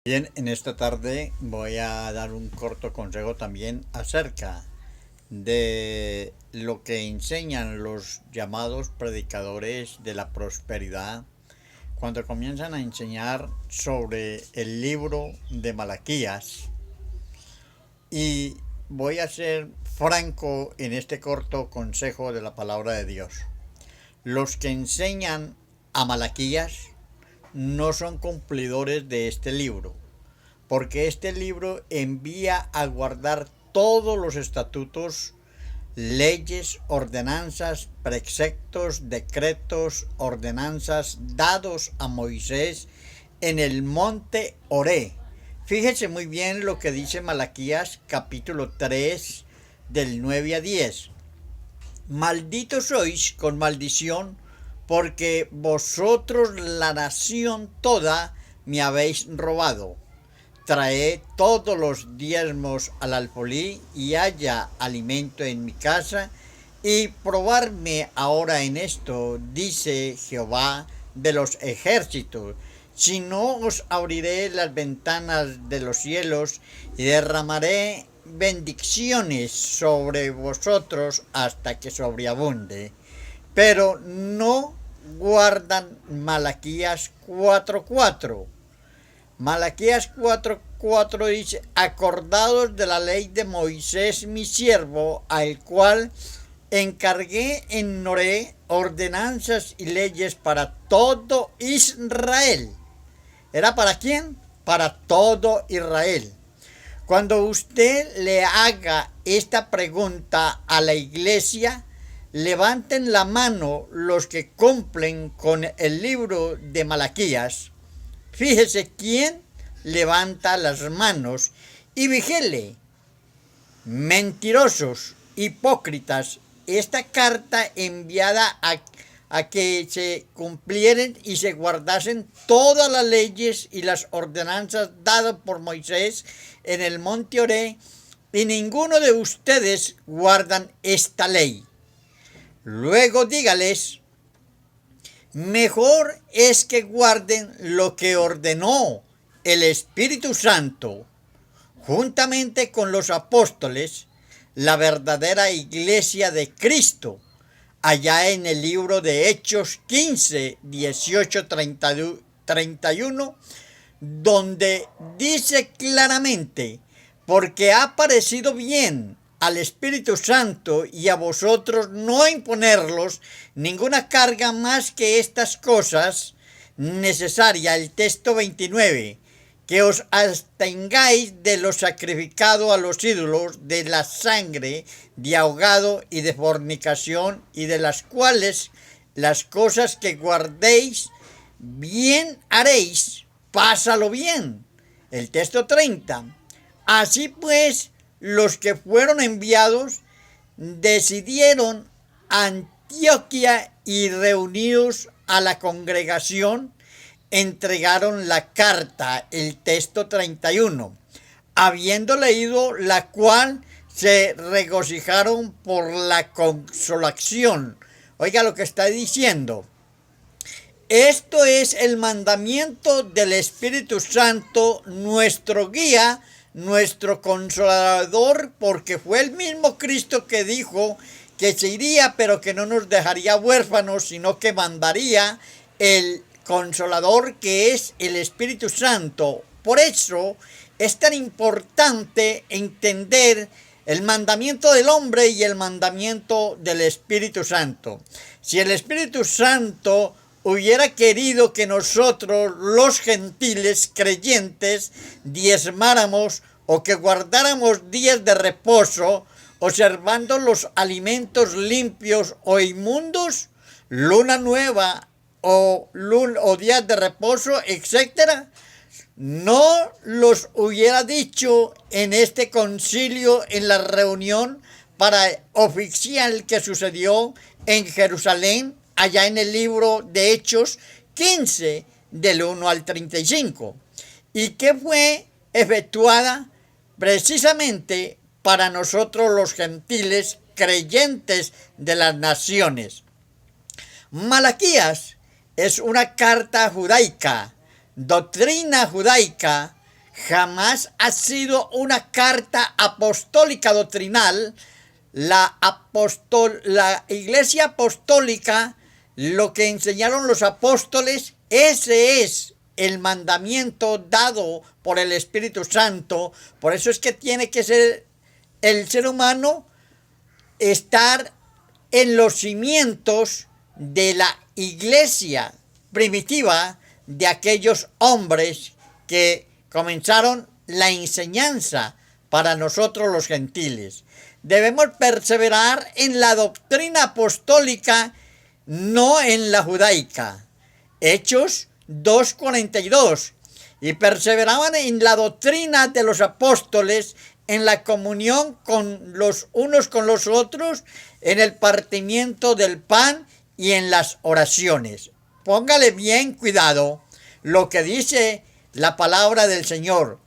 Bien, en esta tarde voy a dar un corto consejo también acerca de lo que enseñan los llamados predicadores de la prosperidad cuando comienzan a enseñar sobre el libro de Malaquías. Y voy a ser franco en este corto consejo de la palabra de Dios. Los que enseñan a Malaquías no son cumplidores de este libro, porque este libro envía a guardar todos los estatutos, leyes, ordenanzas, preceptos, decretos, ordenanzas dados a Moisés en el monte Oré. Fíjese muy bien lo que dice Malaquías capítulo 3 del 9 a 10. Malditos sois con maldición, porque vosotros la nación toda me habéis robado. Traed todos los diezmos al alfolí y haya alimento en mi casa, y probarme ahora en esto, dice Jehová de los ejércitos, si no os abriré las ventanas de los cielos y derramaré bendiciones sobre vosotros hasta que sobreabunde. Pero no guardan Malaquías 4:4. Malaquías 4:4 dice: acordados de la ley de Moisés mi siervo, al cual encargué en Noré ordenanzas y leyes para todo Israel. ¿Era para quién? Para todo Israel. Cuando usted le haga esta pregunta a la iglesia, levanten la mano los que cumplen con el libro de Malaquías. Fíjese quién levanta las manos y vigile. Mentirosos, hipócritas, esta carta enviada a que se cumplieran y se guardasen todas las leyes y las ordenanzas dadas por Moisés en el monte Oré, y ninguno de ustedes guardan esta ley. Luego dígales: mejor es que guarden lo que ordenó el Espíritu Santo, juntamente con los apóstoles, la verdadera iglesia de Cristo, allá en el libro de Hechos 15, 18, 31, donde dice claramente: porque ha parecido bien al Espíritu Santo y a vosotros no imponerlos ninguna carga más que estas cosas necesarias. El texto 29, que os abstengáis de lo sacrificado a los ídolos, de la sangre, de ahogado y de fornicación, y de las cuales las cosas que guardéis, bien haréis. Pásalo bien. El texto 30. Así pues, los que fueron enviados decidieron Antioquía, y reunidos a la congregación, entregaron la carta, el texto 31, habiendo leído la cual se regocijaron por la consolación. Oiga lo que está diciendo. Esto es el mandamiento del Espíritu Santo, nuestro guía, nuestro consolador, porque fue el mismo Cristo que dijo que se iría, pero que no nos dejaría huérfanos, sino que mandaría el consolador, que es el Espíritu Santo. Por eso es tan importante entender el mandamiento del hombre y el mandamiento del Espíritu Santo. Si el Espíritu Santo hubiera querido que nosotros, los gentiles creyentes, diezmáramos o que guardáramos días de reposo, observando los alimentos limpios o inmundos, luna nueva o días de reposo, etcétera, no los hubiera dicho en este concilio, en la reunión oficial que sucedió en Jerusalén, allá en el libro de Hechos 15, del 1 al 35, y que fue efectuada precisamente para nosotros los gentiles creyentes de las naciones. Malaquías es una carta judaica, doctrina judaica, jamás ha sido una carta apostólica doctrinal. La iglesia apostólica, lo que enseñaron los apóstoles, ese es el mandamiento dado por el Espíritu Santo. Por eso es que tiene que ser el ser humano estar en los cimientos de la iglesia primitiva, de aquellos hombres que comenzaron la enseñanza para nosotros los gentiles. Debemos perseverar en la doctrina apostólica, no en la judaica. Hechos 2:42. Y perseveraban en la doctrina de los apóstoles, en la comunión con los unos con los otros, en el partimiento del pan y en las oraciones. Póngale bien cuidado lo que dice la palabra del Señor,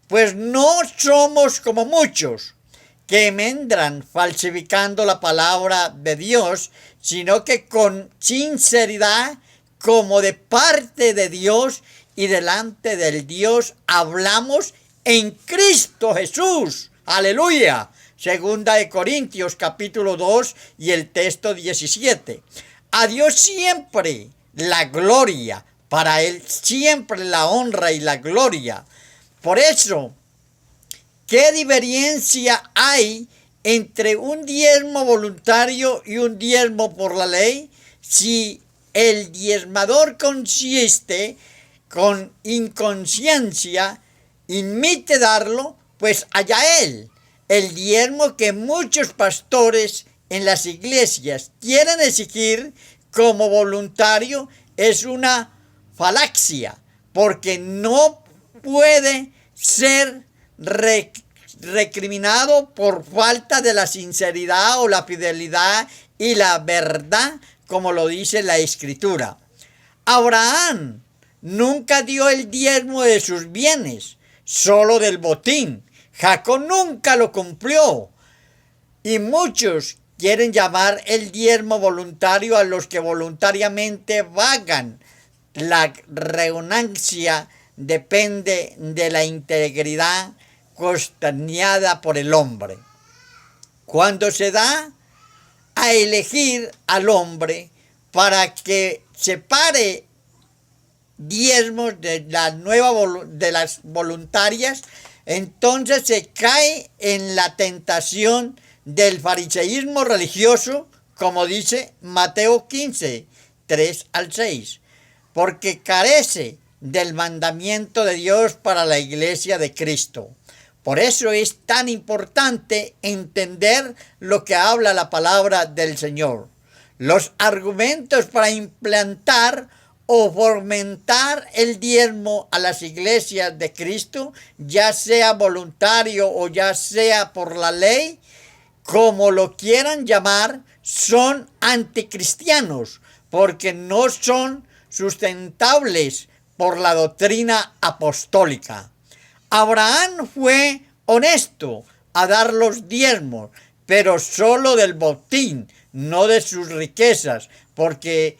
pues no somos como muchos que mendran falsificando la palabra de Dios, sino que con sinceridad, como de parte de Dios y delante del Dios, hablamos en Cristo Jesús. Aleluya. Segunda de Corintios capítulo 2 y el texto 17. A Dios siempre la gloria, para Él siempre la honra y la gloria. Por eso, ¿qué diferencia hay entre un diezmo voluntario y un diezmo por la ley? Si el diezmador consiste con inconsciencia, admite darlo, pues allá él. El diezmo que muchos pastores en las iglesias quieren exigir como voluntario es una falacia, porque no puede ser recriminado por falta de la sinceridad o la fidelidad y la verdad, como lo dice la Escritura. Abraham nunca dio el diezmo de sus bienes, solo del botín. Jacob nunca lo cumplió. Y muchos quieren llamar el diezmo voluntario a los que voluntariamente vagan. La renuncia depende de la integridad constanciada por el hombre. Cuando se da a elegir al hombre para que separe diezmos de las voluntarias, entonces se cae en la tentación del fariseísmo religioso, como dice Mateo 15, 3 al 6, porque carece del mandamiento de Dios para la iglesia de Cristo. Por eso es tan importante entender lo que habla la palabra del Señor. Los argumentos para implantar o fomentar el diezmo a las iglesias de Cristo, ya sea voluntario o ya sea por la ley, como lo quieran llamar, son anticristianos, porque no son sustentables por la doctrina apostólica. Abraham fue honesto a dar los diezmos, pero solo del botín, no de sus riquezas, ¿por qué?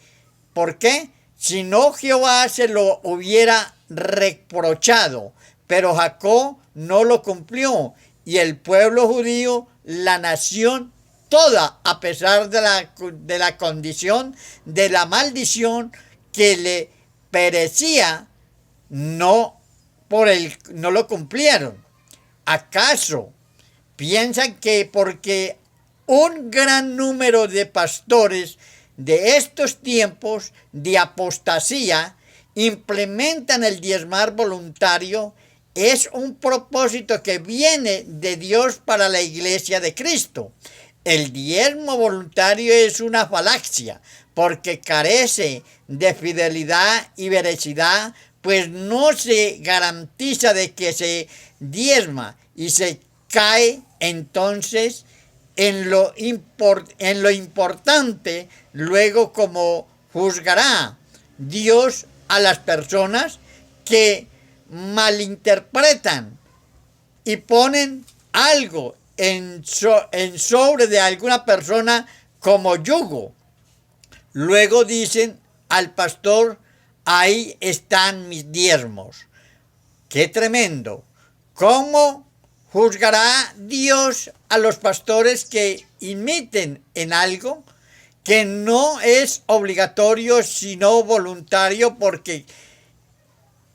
Si no, Jehová se lo hubiera reprochado, pero Jacob no lo cumplió, y el pueblo judío, la nación toda, a pesar de la condición, de la maldición que le perecía, no lo cumplieron. ¿Acaso piensan que porque un gran número de pastores de estos tiempos de apostasía implementan el diezmar voluntario, es un propósito que viene de Dios para la iglesia de Cristo? El diezmo voluntario es una falacia, porque carece de fidelidad y veracidad, pues no se garantiza de que se diezma y se cae entonces en lo importante. Luego, como juzgará Dios a las personas que malinterpretan y ponen algo en sobre de alguna persona como yugo. Luego dicen al pastor: ahí están mis diezmos. ¡Qué tremendo! ¿Cómo juzgará Dios a los pastores que imiten en algo que no es obligatorio sino voluntario porque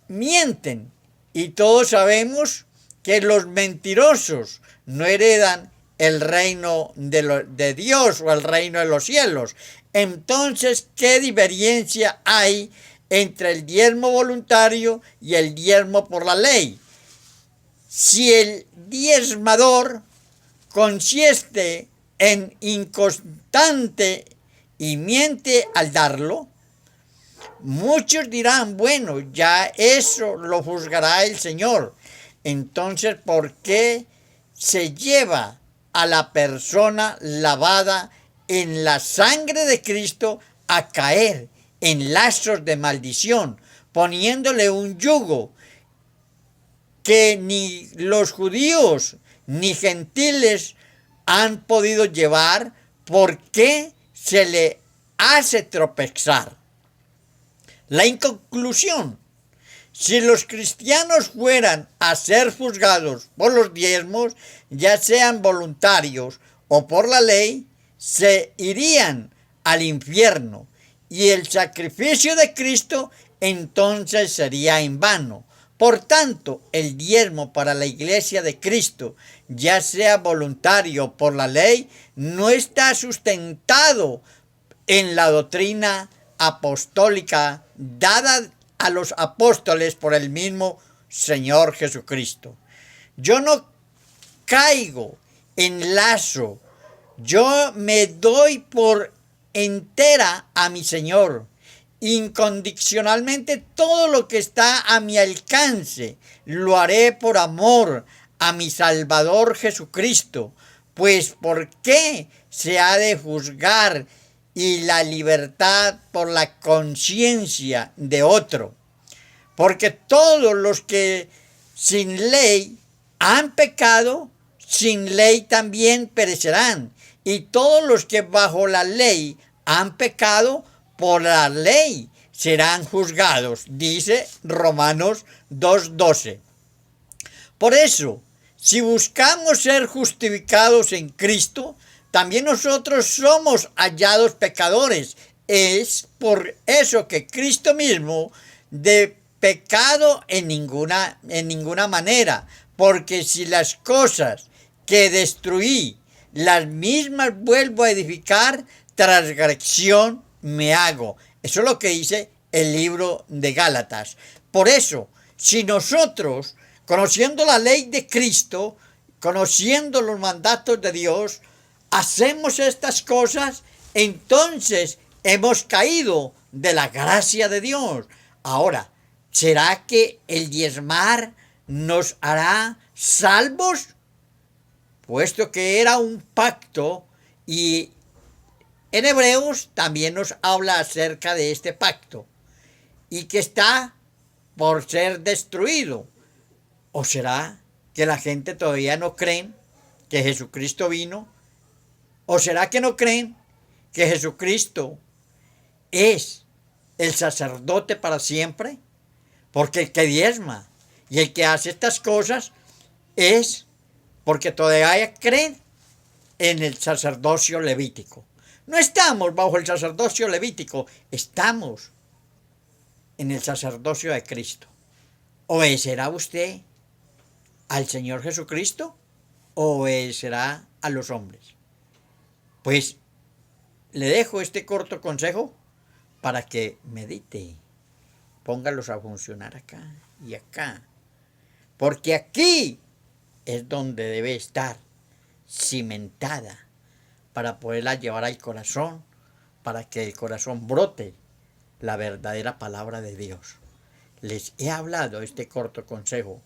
mienten? Y todos sabemos que los mentirosos no heredan el reino de Dios o el reino de los cielos. Entonces, ¿qué diferencia hay entre el diezmo voluntario y el diezmo por la ley? Si el diezmador consiste en inconstante y miente al darlo, muchos dirán, bueno, ya eso lo juzgará el Señor. Entonces, ¿por qué se lleva a la persona lavada en la sangre de Cristo a caer en lazos de maldición, poniéndole un yugo que ni los judíos ni gentiles han podido llevar? ¿Por qué se le hace tropezar? La conclusión: si los cristianos fueran a ser juzgados por los diezmos, ya sean voluntarios o por la ley, se irían al infierno y el sacrificio de Cristo entonces sería en vano. Por tanto, el diezmo para la iglesia de Cristo, ya sea voluntario o por la ley, no está sustentado en la doctrina apostólica dada a los apóstoles por el mismo Señor Jesucristo. Yo no caigo en lazo, yo me doy por entera a mi Señor. Incondicionalmente todo lo que está a mi alcance lo haré por amor a mi Salvador Jesucristo. Pues ¿por qué se ha de juzgar y la libertad por la conciencia de otro? Porque todos los que sin ley han pecado, sin ley también perecerán. Y todos los que bajo la ley han pecado, por la ley serán juzgados, dice Romanos 2:12. Por eso, si buscamos ser justificados en Cristo, también nosotros somos hallados pecadores. Es por eso que Cristo mismo de pecado en ninguna manera, porque si las cosas que destruí, las mismas vuelvo a edificar, transgresión me hago. Eso es lo que dice el libro de Gálatas. Por eso, si nosotros, conociendo la ley de Cristo, conociendo los mandatos de Dios, hacemos estas cosas, entonces hemos caído de la gracia de Dios. Ahora, ¿será que el diezmar nos hará salvos? Puesto que era un pacto, y en Hebreos también nos habla acerca de este pacto y que está por ser destruido. ¿O será que la gente todavía no cree que Jesucristo vino? ¿O será que no creen que Jesucristo es el sacerdote para siempre? Porque el que diezma y el que hace estas cosas es porque todavía creen en el sacerdocio levítico. No estamos bajo el sacerdocio levítico, estamos en el sacerdocio de Cristo. ¿Obedecerá usted al Señor Jesucristo o obedecerá a los hombres? Pues le dejo este corto consejo para que medite, póngalos a funcionar acá y acá, porque aquí es donde debe estar cimentada para poderla llevar al corazón, para que el corazón brote la verdadera palabra de Dios. Les he hablado este corto consejo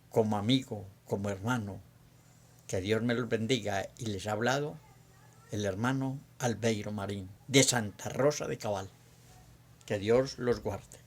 como amigo, como hermano. Que Dios me los bendiga, y les ha hablado el hermano Albeiro Marín, de Santa Rosa de Cabal. Que Dios los guarde.